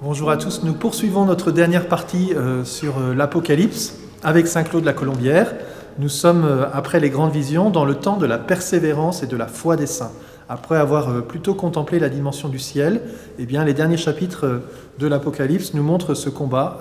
Bonjour à tous, nous poursuivons notre dernière partie sur l'Apocalypse avec Saint-Claude la Colombière. Nous sommes, après les grandes visions, dans le temps de la persévérance et de la foi des saints. Après avoir plutôt contemplé la dimension du ciel, eh bien, les derniers chapitres de l'Apocalypse nous montrent ce combat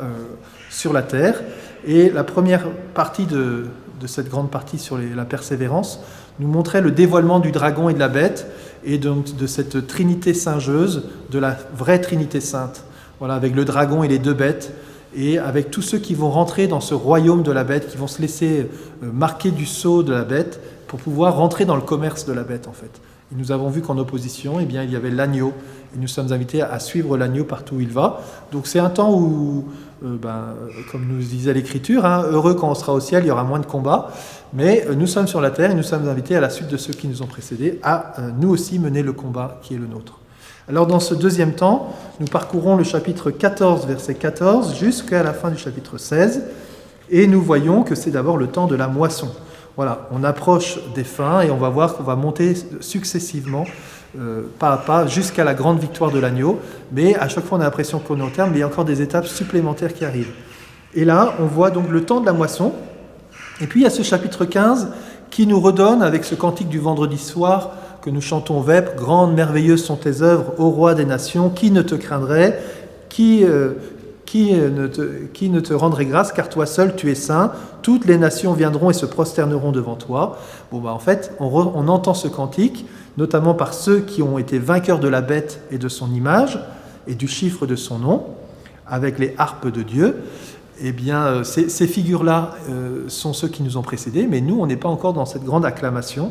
sur la terre. Et la première partie de cette grande partie sur la persévérance nous montrait le dévoilement du dragon et de la bête, et donc de cette trinité singeuse, de la vraie trinité sainte. Voilà, avec le dragon et les deux bêtes, et avec tous ceux qui vont rentrer dans ce royaume de la bête, qui vont se laisser marquer du sceau de la bête pour pouvoir rentrer dans le commerce de la bête, en fait. Et nous avons vu qu'en opposition, eh bien, il y avait l'agneau, et nous sommes invités à suivre l'agneau partout où il va. Donc c'est un temps où, comme nous disait l'Écriture, heureux quand on sera au ciel, il y aura moins de combats, mais nous sommes sur la terre et nous sommes invités à la suite de ceux qui nous ont précédés à nous aussi mener le combat qui est le nôtre. Alors dans ce deuxième temps, nous parcourons le chapitre 14, verset 14, jusqu'à la fin du chapitre 16, et nous voyons que c'est d'abord le temps de la moisson. Voilà, on approche des fins et on va voir qu'on va monter successivement, pas à pas, jusqu'à la grande victoire de l'agneau, mais à chaque fois on a l'impression qu'on est au terme, mais il y a encore des étapes supplémentaires qui arrivent. Et là, on voit donc le temps de la moisson, et puis il y a ce chapitre 15 qui nous redonne, avec ce cantique du vendredi soir, que nous chantons Vêpres, grandes, merveilleuses sont tes œuvres, ô roi des nations, qui ne te craindrait, qui ne te rendrait grâce, car toi seul tu es saint, toutes les nations viendront et se prosterneront devant toi. Bon, en fait, on entend ce cantique, notamment par ceux qui ont été vainqueurs de la bête et de son image, et du chiffre de son nom, avec les harpes de Dieu. Eh bien, ces figures-là sont ceux qui nous ont précédés, mais nous, on n'est pas encore dans cette grande acclamation.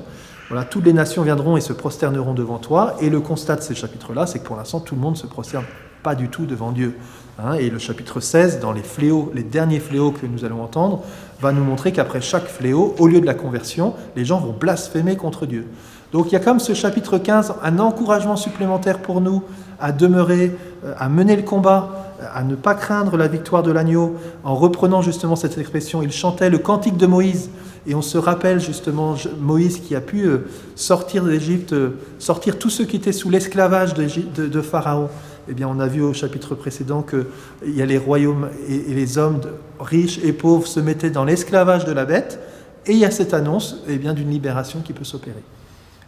Voilà, toutes les nations viendront et se prosterneront devant toi. Et le constat de ces chapitres-là, c'est que pour l'instant, tout le monde ne se prosterne pas du tout devant Dieu. Et le chapitre 16, dans les fléaux, les derniers fléaux que nous allons entendre, va nous montrer qu'après chaque fléau, au lieu de la conversion, les gens vont blasphémer contre Dieu. Donc il y a comme ce chapitre 15, un encouragement supplémentaire pour nous à demeurer, à mener le combat, à ne pas craindre la victoire de l'agneau, en reprenant justement cette expression. Il chantait le cantique de Moïse, et on se rappelle justement Moïse qui a pu sortir d'Égypte, sortir tous ceux qui étaient sous l'esclavage de Pharaon. Eh bien, on a vu au chapitre précédent qu'il y a les royaumes et les hommes riches et pauvres se mettaient dans l'esclavage de la bête, et il y a cette annonce d'une libération qui peut s'opérer.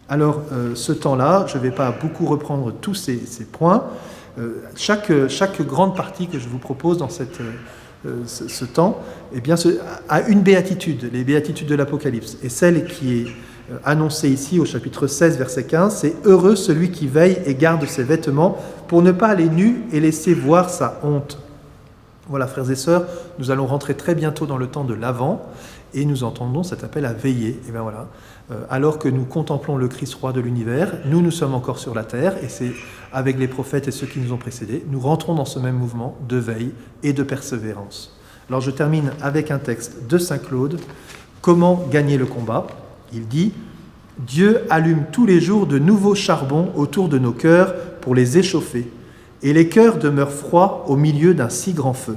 Alors, ce temps-là, je ne vais pas beaucoup reprendre tous ces points. Chaque grande partie que je vous propose dans ce temps a une béatitude, les béatitudes de l'Apocalypse. Et celle qui est annoncée ici au chapitre 16, verset 15, c'est « Heureux celui qui veille et garde ses vêtements pour ne pas aller nu et laisser voir sa honte. » Voilà, frères et sœurs, nous allons rentrer très bientôt dans le temps de l'Avent et nous entendons cet appel à veiller. Et bien voilà, alors que nous contemplons le Christ roi de l'univers, nous sommes encore sur la terre et c'est avec les prophètes et ceux qui nous ont précédés, nous rentrons dans ce même mouvement de veille et de persévérance. Alors je termine avec un texte de Saint-Claude. Comment gagner le combat ? Il dit « Dieu allume tous les jours de nouveaux charbons autour de nos cœurs pour les échauffer, et les cœurs demeurent froids au milieu d'un si grand feu.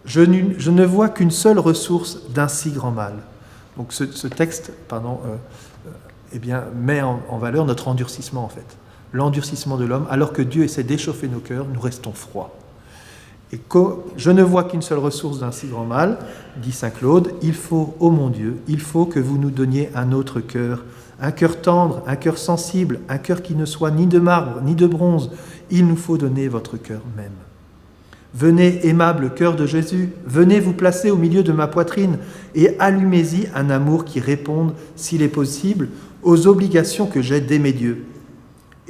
Je ne vois qu'une seule ressource d'un si grand mal. » Donc ce texte met en valeur notre endurcissement en fait. L'endurcissement de l'homme, alors que Dieu essaie d'échauffer nos cœurs, nous restons froids. Et je ne vois qu'une seule ressource d'un si grand mal, dit saint Claude, il faut, ô mon Dieu, il faut que vous nous donniez un autre cœur, un cœur tendre, un cœur sensible, un cœur qui ne soit ni de marbre, ni de bronze. Il nous faut donner votre cœur même. Venez, aimable cœur de Jésus, venez vous placer au milieu de ma poitrine et allumez-y un amour qui réponde, s'il est possible, aux obligations que j'ai d'aimer Dieu.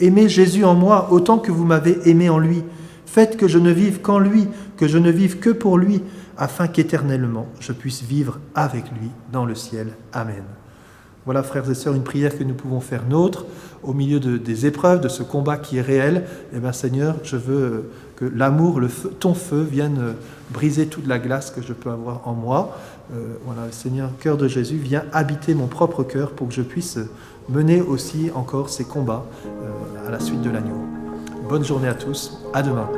Aimez Jésus en moi autant que vous m'avez aimé en lui. Faites que je ne vive qu'en lui, que je ne vive que pour lui, afin qu'éternellement je puisse vivre avec lui dans le ciel. Amen. Voilà, frères et sœurs, une prière que nous pouvons faire nôtre au milieu des épreuves, de ce combat qui est réel. Eh bien, Seigneur, je veux que l'amour, ton feu, vienne briser toute la glace que je peux avoir en moi. Voilà, Seigneur, cœur de Jésus, viens habiter mon propre cœur pour que je puisse mener aussi encore ces combats à la suite de l'agneau. Bonne journée à tous, à demain.